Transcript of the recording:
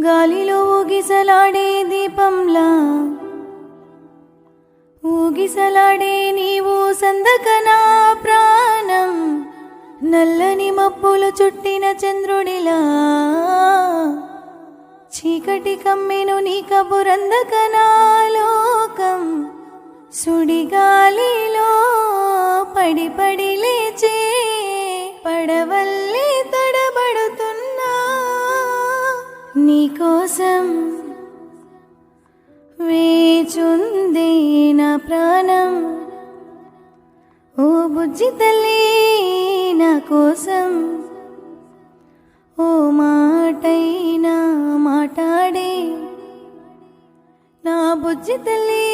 గాలిలో ఊగిసలాడే దీపంలా ఊగిసలాడే నీవు సందకనా ప్రాణం, నల్లని మబ్బులు చుట్టిన చంద్రుడిలా చీకటి కమ్మెను నీ కబురందకనా లోకం, సుడిగాలిలో పడి పడి లేచే పడవల్లి తడబడుతున్నా నీకోసం వేచుందే నా ప్రాణం. ఓ బుజ్జి తల్లి నా కోసం ఓ మాటైనా మాట్లాడే నా బుజ్జి తల్లి.